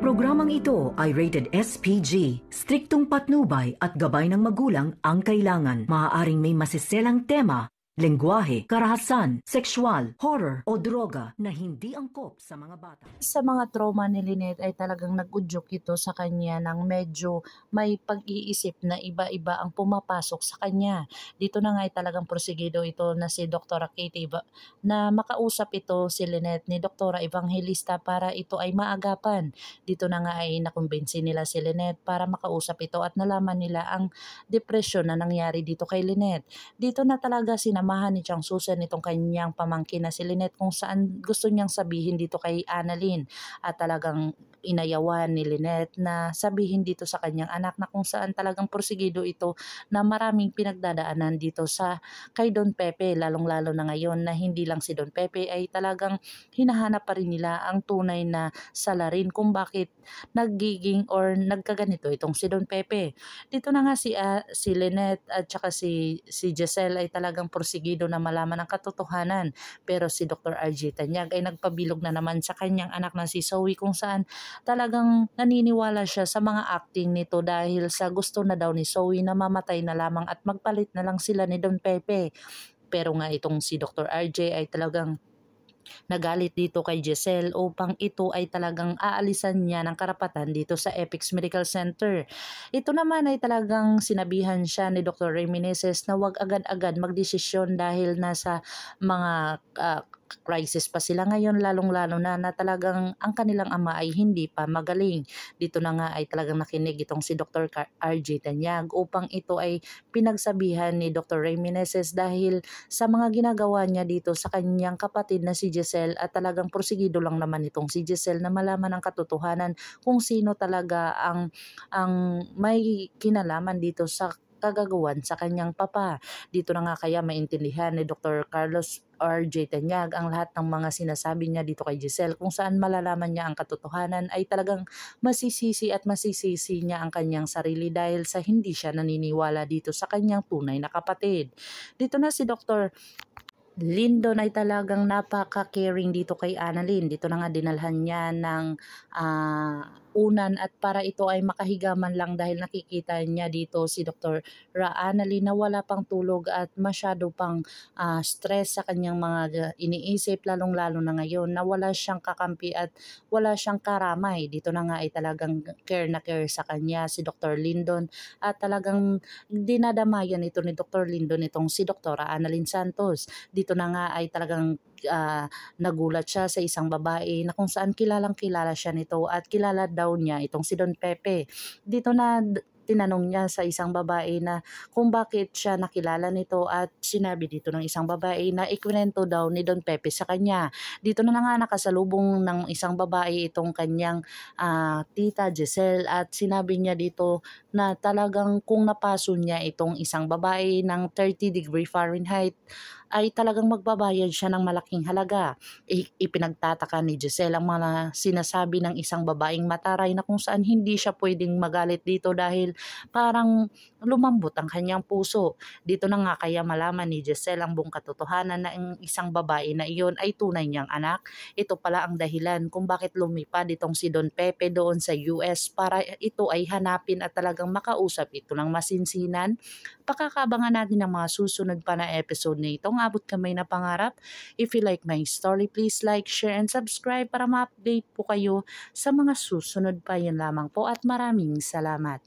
Ang programang ito ay rated SPG. Striktong patnubay at gabay ng magulang ang kailangan. Maaaring may masiselang tema, lengguwahe, karahasan, sexual, horror o droga na hindi angkop sa mga bata. Sa mga trauma ni Lynette ay talagang nag-udyok ito sa kanya ng medyo may pag-iisip na iba-iba ang pumapasok sa kanya. Dito na nga ay talagang prosigido ito na si Dr. Katie na makausap ito si Lynette ni Dr. Evangelista para ito ay maagapan. Dito na nga ay nakumbinsi nila si Lynette para makausap ito at nalaman nila ang depresyon na nangyari dito kay Lynette. Dito na talaga sinamahan ni Chang Susan itong kanyang pamangkin na si Lynette kung saan gusto niyang sabihin dito kay Annalyn. At talagang inayawan ni Lynette na sabihin dito sa kanyang anak na kung saan talagang porsigido ito na maraming pinagdadaanan dito sa kay Don Pepe, lalong-lalo na ngayon na hindi lang si Don Pepe ay talagang hinahanap pa rin nila ang tunay na salarin kung bakit nagiging or nagkaganito itong si Don Pepe. Dito na nga si Lynette at saka si Giselle ay talagang porsigido na malaman ang katotohanan, pero si Dr. RJ Tanyag ay nagpabilog na naman sa kanyang anak na si Zoe kung saan talagang naniniwala siya sa mga acting nito dahil sa gusto na daw ni Zoe na mamatay na lamang at magpalit na lang sila ni Don Pepe. Pero nga itong si Dr. RJ ay talagang nagalit dito kay Giselle upang ito ay talagang aalisan niya ng karapatan dito sa Epix Medical Center. Ito naman ay talagang sinabihan siya ni Dr. Ray Meneses na wag agad-agad magdesisyon dahil nasa mga crisis pa sila ngayon, lalong-lalo na talagang ang kanilang ama ay hindi pa magaling. Dito na nga ay talagang nakinig itong si Dr. RJ Tanyag upang ito ay pinagsabihan ni Dr. Ray Meneses dahil sa mga ginagawa niya dito sa kanyang kapatid na si Giselle at talagang porsigido lang naman itong si Giselle na malaman ang katotohanan kung sino talaga ang may kinalaman dito sa kagagawan sa kanyang papa. Dito na nga kaya maintindihan ni Dr. Carlos RJ Tanyag ang lahat ng mga sinasabi niya dito kay Giselle kung saan malalaman niya ang katotohanan ay talagang masisisi niya ang kanyang sarili dahil sa hindi siya naniniwala dito sa kanyang tunay na kapatid. Dito na si Dr. Lindon ay talagang napaka-caring dito kay Annalyn. Dito na nga dinalhan niya ng unan at para ito ay makahiga man lang dahil nakikita niya dito si Dr. Annalyn na wala pang tulog at masyado pang stress sa kanyang mga iniisip, lalong-lalo na ngayon na wala siyang kakampi at wala siyang karamay. Dito na nga ay talagang care na care sa kanya si Dr. Lindon at talagang dinadamayan ito ni Dr. Lindon itong si Dr. Annalyn Santos. Dito na nga ay talagang nagulat siya sa isang babae na kung saan kilalang-kilala siya nito at kilala daw niya itong si Don Pepe. Dito na tinanong niya sa isang babae na kung bakit siya nakilala nito at sinabi dito ng isang babae na ikwento daw ni Don Pepe sa kanya. Dito na nga nakasalubong ng isang babae itong kanyang tita Giselle at sinabi niya dito na talagang kung napaso niya itong isang babae ng 30° Fahrenheit ay talagang magbabayad siya ng malaking halaga. Ipinagtataka ni Giselle ang mga sinasabi ng isang babaeng mataray na kung saan hindi siya pwedeng magalit dito dahil parang lumambot ang kanyang puso. Dito na nga kaya malaman ni Giselle ang buong katotohanan na ang isang babae na iyon ay tunay niyang anak. Ito pala ang dahilan kung bakit lumipad itong si Don Pepe doon sa US para ito ay hanapin at talagang makausap ito ng masinsinan. Pakakabangan natin ang mga susunod pa na episode na itong Abot Kamay na Pangarap. If you like my story, please like, share, and subscribe para ma-update po kayo sa mga susunod pa. Yan lamang po at maraming salamat.